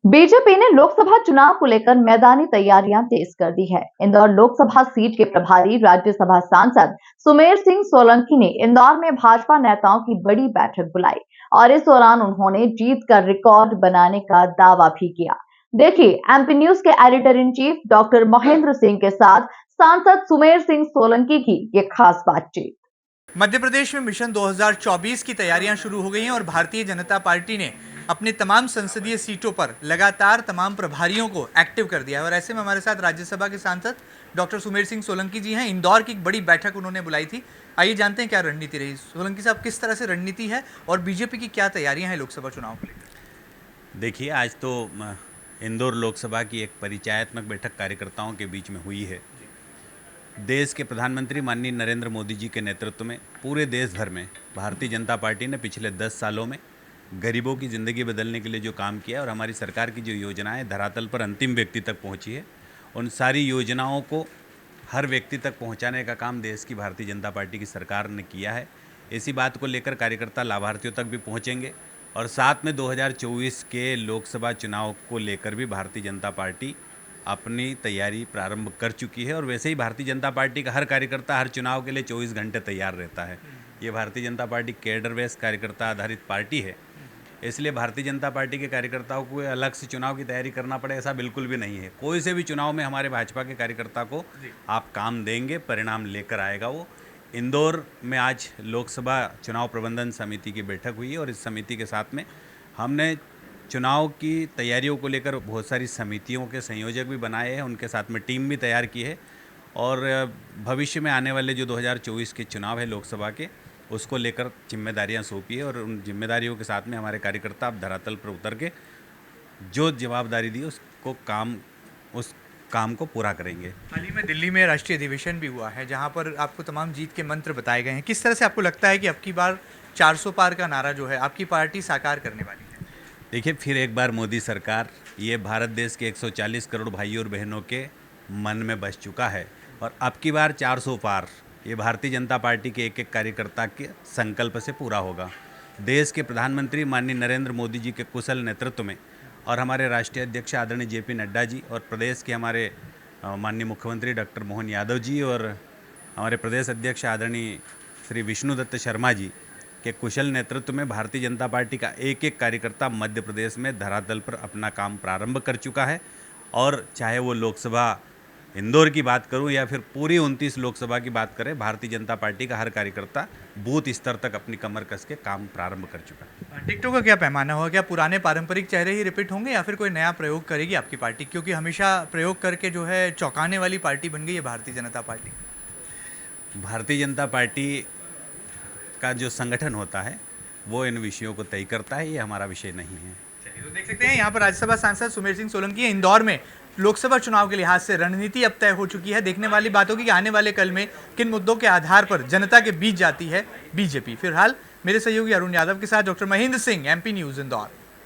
BJP ने लोकसभा चुनाव को लेकर मैदानी तैयारियां तेज कर दी है। इंदौर लोकसभा सीट के प्रभारी राज्यसभा सांसद सुमेर सिंह सोलंकी ने इंदौर में भाजपा नेताओं की बड़ी बैठक बुलाई और इस दौरान उन्होंने जीत का रिकॉर्ड बनाने का दावा भी किया। देखिए एमपी न्यूज के editor in chief doctor Mahendra Singh के साथ सांसद सुमेर सिंह सोलंकी की ये खास बातचीत। मध्य प्रदेश में मिशन 2024 की तैयारियां शुरू हो गई हैं और भारतीय जनता पार्टी ने अपनी तमाम संसदीय सीटों पर लगातार तमाम प्रभारियों को एक्टिव कर दिया है। और ऐसे में हमारे साथ राज्यसभा के सांसद डॉक्टर सुमेर सिंह सोलंकी जी हैं। इंदौर की एक बड़ी बैठक उन्होंने बुलाई थी। आइए जानते हैं क्या रणनीति रही। सोलंकी साहब, किस तरह से रणनीति है और बीजेपी की क्या तैयारियां हैं लोकसभा चुनाव को लेकर? देखिए, आज तो इंदौर लोकसभा की एक परिचयात्मक बैठक कार्यकर्ताओं के बीच में हुई है। देश के प्रधानमंत्री माननीय नरेंद्र मोदी जी के नेतृत्व में पूरे देश भर में भारतीय जनता पार्टी ने पिछले 10 सालों में गरीबों की ज़िंदगी बदलने के लिए जो काम किया और हमारी सरकार की जो योजनाएं धरातल पर अंतिम व्यक्ति तक पहुंची है, उन सारी योजनाओं को हर व्यक्ति तक पहुंचाने का काम देश की भारतीय जनता पार्टी की सरकार ने किया है। इसी बात को लेकर कार्यकर्ता लाभार्थियों तक भी पहुंचेंगे और साथ में 2024 के लोकसभा चुनाव को लेकर भी भारतीय जनता पार्टी अपनी तैयारी प्रारंभ कर चुकी है। और वैसे ही भारतीय जनता पार्टी का हर कार्यकर्ता हर चुनाव के लिए 24 घंटे तैयार रहता है। ये Bharatiya Janata party cadre base कार्यकर्ता आधारित पार्टी है, इसलिए भारतीय जनता पार्टी के कार्यकर्ताओं को अलग से चुनाव की तैयारी करना पड़े ऐसा बिल्कुल भी नहीं है। कोई से भी चुनाव में हमारे भाजपा के कार्यकर्ता को आप काम देंगे, परिणाम लेकर आएगा वो। इंदौर में आज लोकसभा चुनाव प्रबंधन समिति की बैठक हुई है और इस समिति के साथ में हमने चुनाव की तैयारियों को लेकर बहुत सारी समितियों के संयोजक भी बनाए हैं, उनके साथ में टीम भी तैयार की है और भविष्य में आने वाले जो 2024 के चुनाव है लोकसभा के, उसको लेकर जिम्मेदारियां सौंपी है। और उन जिम्मेदारियों के साथ में हमारे कार्यकर्ता अब धरातल पर उतर के जो जवाबदारी दी उस काम को पूरा करेंगे। हाल ही में दिल्ली में राष्ट्रीय अधिवेशन भी हुआ है जहां पर आपको तमाम जीत के मंत्र बताए गए हैं। किस तरह से आपको लगता है कि अब की बार 400 पार का नारा जो है आपकी पार्टी साकार करने वाली है? देखिए, फिर एक बार मोदी सरकार ये भारत देश के 140 करोड़ भाइयों और बहनों के मन में बस चुका है और अब की बार 400 पार ये भारतीय जनता पार्टी के एक एक कार्यकर्ता के संकल्प से पूरा होगा। देश के प्रधानमंत्री माननीय नरेंद्र मोदी जी के कुशल नेतृत्व में और हमारे राष्ट्रीय अध्यक्ष आदरणीय जेपी नड्डा जी और प्रदेश के हमारे माननीय मुख्यमंत्री डॉक्टर मोहन यादव जी और हमारे प्रदेश अध्यक्ष आदरणीय श्री विष्णुदत्त शर्मा जी के कुशल नेतृत्व में भारतीय जनता पार्टी का एक एक कार्यकर्ता मध्य प्रदेश में धरातल पर अपना काम प्रारंभ कर चुका है। और चाहे वो लोकसभा इंदौर की बात करूं या फिर पूरी 29 लोकसभा की बात करें, भारतीय जनता पार्टी का हर कार्यकर्ता बूथ स्तर तक अपनी कमर कस के काम प्रारंभ कर चुका है। टिकटॉक का क्या पैमाना होगा? क्या पुराने पारंपरिक चेहरे ही रिपीट होंगे या फिर कोई नया प्रयोग करेगी आपकी पार्टी? क्योंकि हमेशा प्रयोग करके जो है चौंकाने वाली पार्टी बन गई है भारतीय जनता पार्टी। भारतीय जनता पार्टी का जो संगठन होता है वो इन विषयों को तय करता है, ये हमारा विषय नहीं है। चलिए, तो देख सकते हैं यहाँ पर राज्यसभा सांसद सुमेर सिंह सोलंकी है। इंदौर में लोकसभा चुनाव के लिहाज से रणनीति अब तय हो चुकी है। देखने वाली बात होगी कि आने वाले कल में किन मुद्दों के आधार पर जनता के बीच जाती है बीजेपी। फिलहाल मेरे सहयोगी अरुण यादव के साथ doctor Mahendra Singh, MP news Indore.